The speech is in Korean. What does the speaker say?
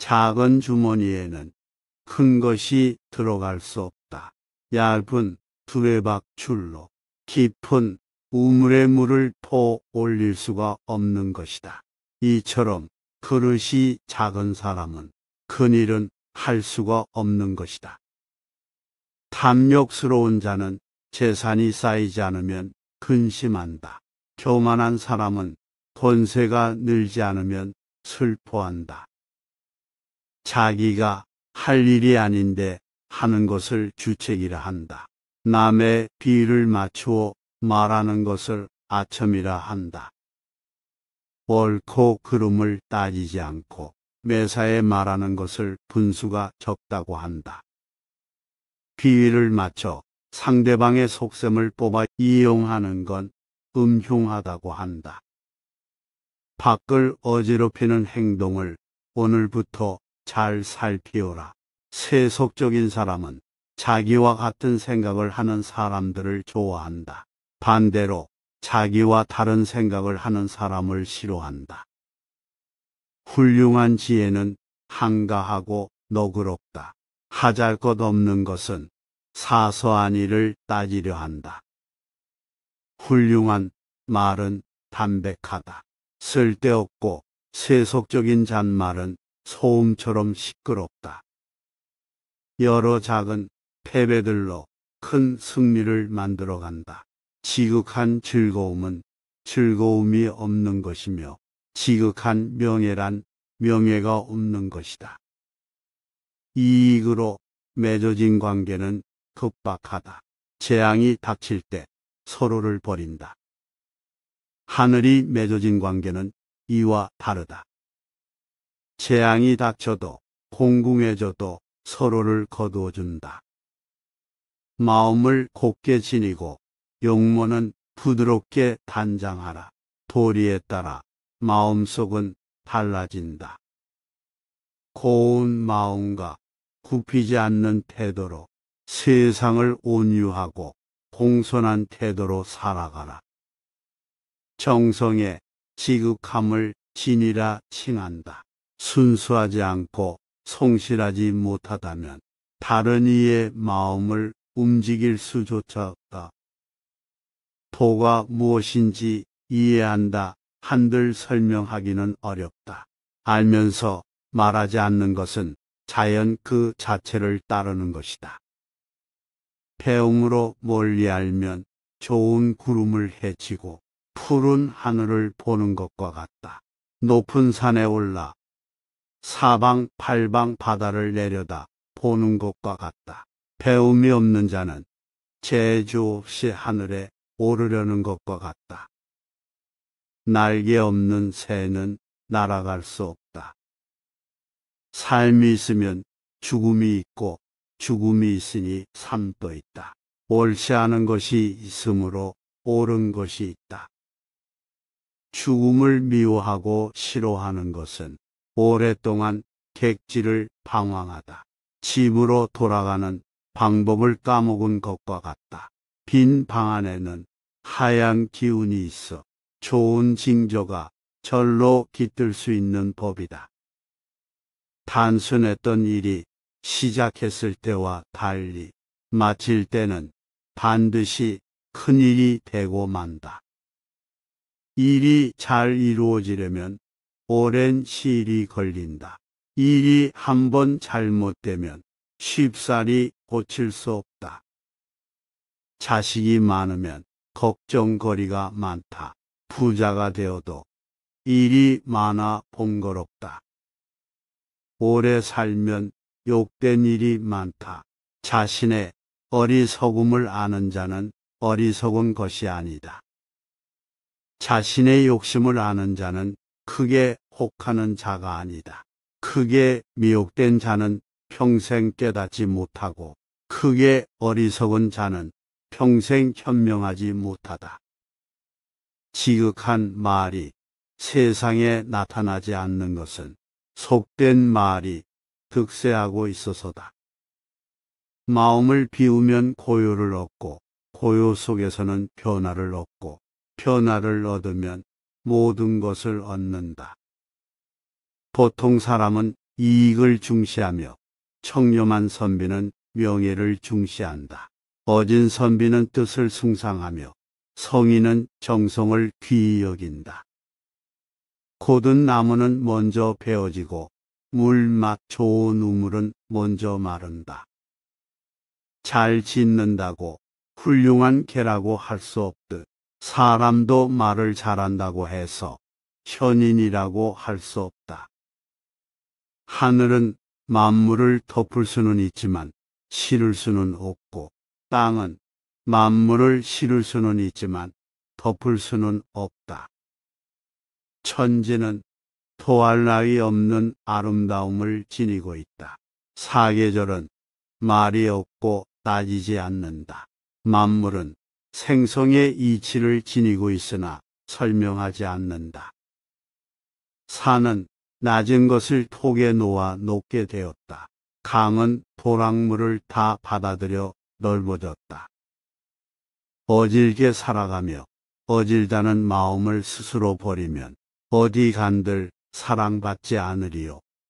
작은 주머니에는 큰 것이 들어갈 수 없다. 얇은 두레박 줄로 깊은 우물에 물을 퍼 올릴 수가 없는 것이다. 이처럼 그릇이 작은 사람은 큰일은 할 수가 없는 것이다. 탐욕스러운 자는 재산이 쌓이지 않으면 근심한다. 교만한 사람은 권세가 늘지 않으면 슬퍼한다. 자기가 할 일이 아닌데 하는 것을 주책이라 한다. 남의 비위를 맞추어 말하는 것을 아첨이라 한다. 옳고 그름을 따지지 않고 매사에 말하는 것을 분수가 적다고 한다. 비위를 맞춰 상대방의 속셈을 뽑아 이용하는 건 음흉하다고 한다. 밖을 어지럽히는 행동을 오늘부터 잘 살피오라. 세속적인 사람은 자기와 같은 생각을 하는 사람들을 좋아한다. 반대로 자기와 다른 생각을 하는 사람을 싫어한다. 훌륭한 지혜는 한가하고 너그럽다. 하잘 것 없는 것은 사소한 일을 따지려 한다. 훌륭한 말은 담백하다. 쓸데없고 세속적인 잔말은 소음처럼 시끄럽다. 여러 작은 패배들로 큰 승리를 만들어간다. 지극한 즐거움은 즐거움이 없는 것이며 지극한 명예란 명예가 없는 것이다. 이익으로 맺어진 관계는 급박하다. 재앙이 닥칠 때 서로를 버린다. 하늘이 맺어진 관계는 이와 다르다. 재앙이 닥쳐도 공궁해져도 서로를 거두어준다. 마음을 곱게 지니고 용모는 부드럽게 단장하라. 도리에 따라 마음속은 달라진다. 고운 마음과 굽히지 않는 태도로 세상을 온유하고 공손한 태도로 살아가라. 정성에 지극함을 진이라 칭한다. 순수하지 않고 성실하지 못하다면 다른 이의 마음을 움직일 수조차 없다. 도가 무엇인지 이해한다 한들 설명하기는 어렵다. 알면서 말하지 않는 것은 자연 그 자체를 따르는 것이다. 배움으로 멀리 알면 좋은 구름을 헤치고 푸른 하늘을 보는 것과 같다. 높은 산에 올라 사방팔방 바다를 내려다 보는 것과 같다. 배움이 없는 자는 재주 없이 하늘에 오르려는 것과 같다. 날개 없는 새는 날아갈 수 없다. 삶이 있으면 죽음이 있고 죽음이 있으니 삶도 있다. 옳지 않은 것이 있으므로 옳은 것이 있다. 죽음을 미워하고 싫어하는 것은 오랫동안 객지를 방황하다. 집으로 돌아가는 방법을 까먹은 것과 같다. 빈 방 안에는 하얀 기운이 있어 좋은 징조가 절로 깃들 수 있는 법이다. 단순했던 일이 시작했을 때와 달리 마칠 때는 반드시 큰 일이 되고 만다. 일이 잘 이루어지려면 오랜 시일이 걸린다. 일이 한번 잘못되면 쉽사리 고칠 수 없다. 자식이 많으면 걱정거리가 많다. 부자가 되어도 일이 많아 번거롭다. 오래 살면 욕된 일이 많다. 자신의 어리석음을 아는 자는 어리석은 것이 아니다. 자신의 욕심을 아는 자는 크게 혹하는 자가 아니다. 크게 미혹된 자는 평생 깨닫지 못하고 크게 어리석은 자는 평생 현명하지 못하다. 지극한 말이 세상에 나타나지 않는 것은 속된 말이 득세하고 있어서다. 마음을 비우면 고요를 얻고 고요 속에서는 변화를 얻고 변화를 얻으면 모든 것을 얻는다. 보통 사람은 이익을 중시하며 청렴한 선비는 명예를 중시한다. 어진 선비는 뜻을 숭상하며 성인은 정성을 귀히 여긴다. 고든 나무는 먼저 베어지고 물맛 좋은 우물은 먼저 마른다. 잘 짓는다고 훌륭한 개라고 할 수 없듯 사람도 말을 잘한다고 해서 현인이라고 할 수 없다. 하늘은 만물을 덮을 수는 있지만 실을 수는 없고 땅은 만물을 실을 수는 있지만 덮을 수는 없다. 천지는 토할 나위 없는 아름다움을 지니고 있다. 사계절은 말이 없고 따지지 않는다. 만물은 생성의 이치를 지니고 있으나 설명하지 않는다. 산은 낮은 것을 톡에 놓아 높게 되었다. 강은 도랑물을 다 받아들여 넓어졌다. 어질게 살아가며 어질다는 마음을 스스로 버리면 어디 간들 사랑받지 않으리요.